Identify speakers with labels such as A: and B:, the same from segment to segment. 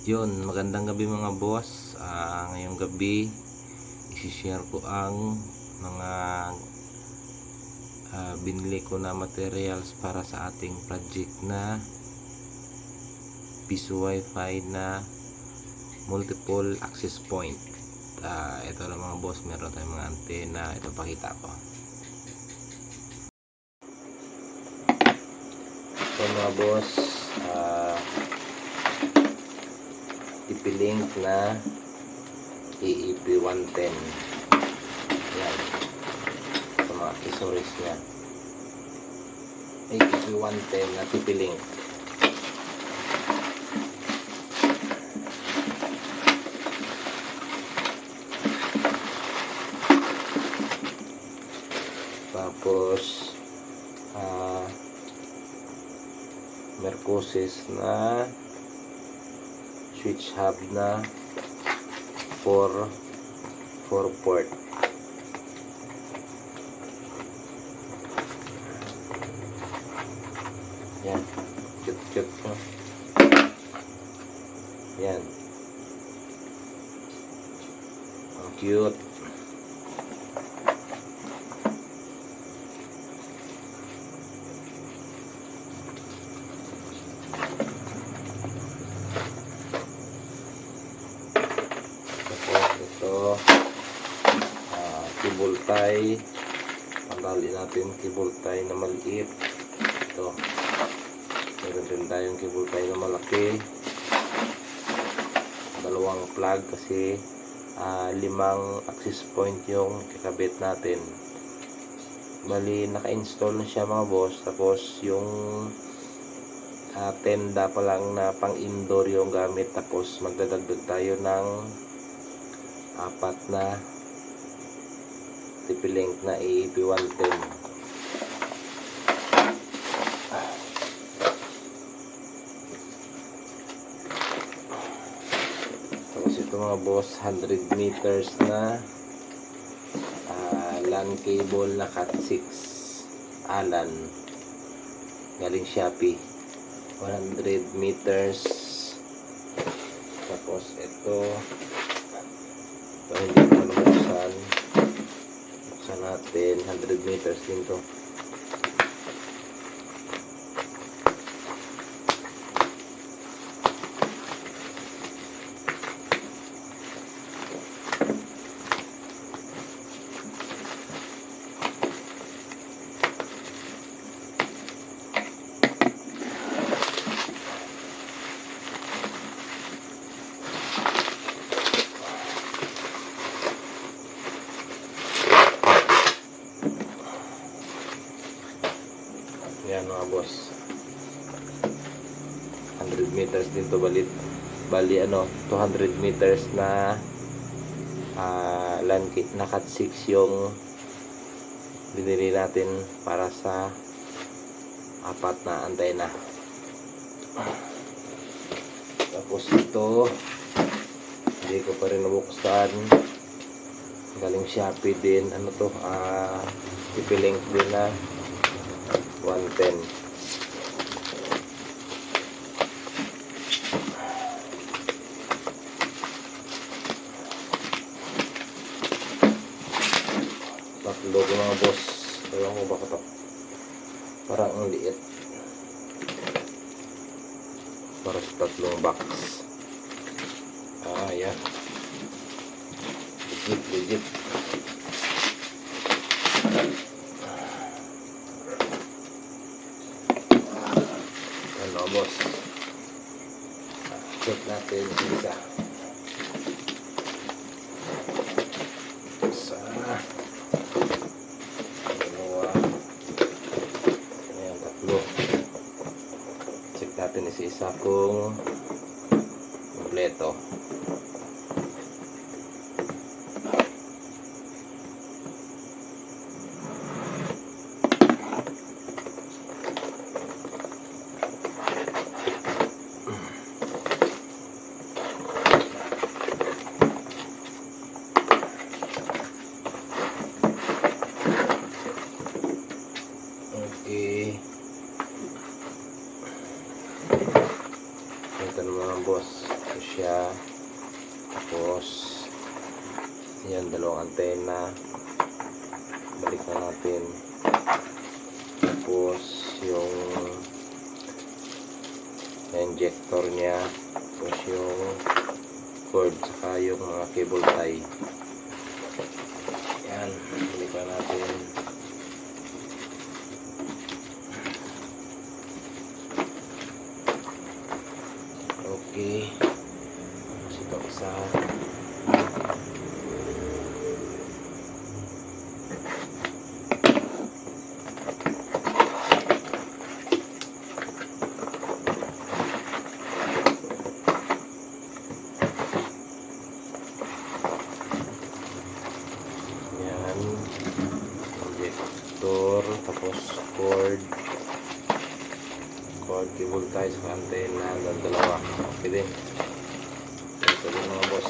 A: Yun, magandang gabi mga boss. Ngayong gabi isi-share ko ang mga binili ko na materials para sa ating project na piso wifi na multiple access point. Ito lang mga boss, meron tayong mga antena. Ito pakita ko. Ito mga boss, TP-Link na EEP110. Yan, sa mga accessories nya. EEP110 na TP-Link. Tapos Mercosis na switch hub na 4 port. Yan, cute no? Yan, ang cute. Ito cable tie, pantali natin cable tie na maliit. Ito, meron din tayong cable tie na malaki, dalawang plug kasi 5 access point yung kakabit natin. Bali naka-install na siya mga boss. Tapos yung tenda pa lang na pang indoor yung gamit. Tapos magdadagdag tayo ng 4 na TP-Link na EEP110. Tapos ito mga boss, 100 meters na LAN cable na Cat 6 Allen galing Shopee, 100 meters. Tapos ito hindi ko nabuksan, buksan natin, 100 meters din to. Yan mga boss, 100 meters din to, bali 200 meters na LAN kit na Cat 6 yung binili natin para sa 4 na antena. Tapos ito hindi ko pa rin nabuksan, galing Shopee din. Ano to, TP-Link din na 110. Tatlo ko mga boss, ewan ko bakit parang ang liit, para sa 3 box. Yan, legit. Ano boss, check natin isa dalawa, ayan, 3. Check natin isa kung kompleto. Okay, ito na mga boss, ito siya. Tapos yan, dalawang antena. Balik na natin. Tapos yung injector niya, tapos yung cord, saka yung mga cable tie. Yan, balik na natin. Okay, tapos ito isa. Injector, tapos cord, cable tie sa antena, hanggang dalawa. Okay din. Ito din mga boss.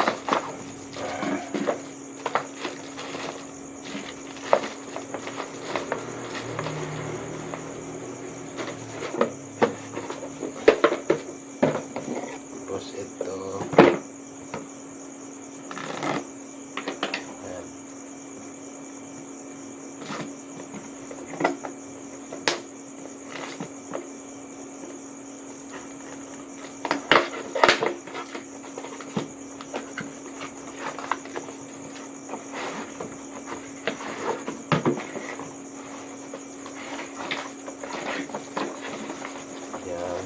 A: Tapos ito.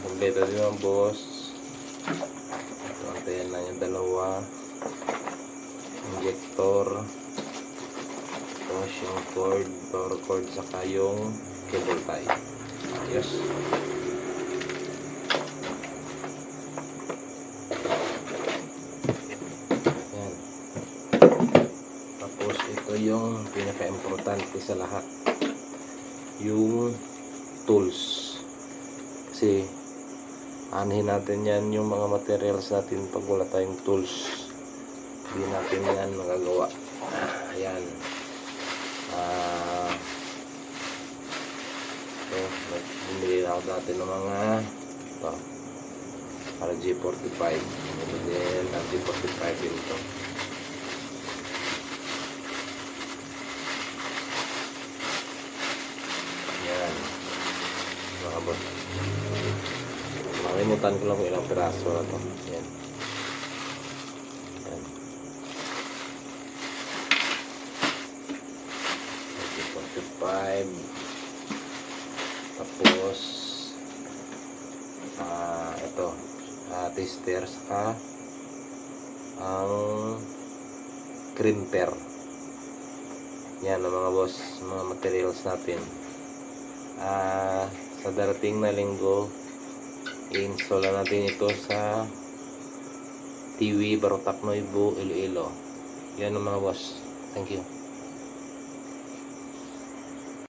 A: Kompleto din mga boss. Ito antena yung dalawa, injector, tapos yung cord, power cord, saka yung cable tie. Ayos. Yan. Tapos ito yung pinaka-importante sa lahat, yung tools. Kasi anuhin natin yan, yung mga materials natin. Pag wala tayong tools, hindi natin yan magagawa. Ayan. So, bumili na ako dati ng mga ito, para G45. Ito din, G45 din ito. Ayan. Mga boss. Nakalimutan ko lang kung ilang piraso na ito. Yan. Yan. 45. Tapos ito, tester, saka ang crimper. Yan ang mga boss, mga materials natin. Sa darating na linggo, i-install natin ito sa TV Barotac Noibo, Iloilo. Yan ang mga boss. Thank you.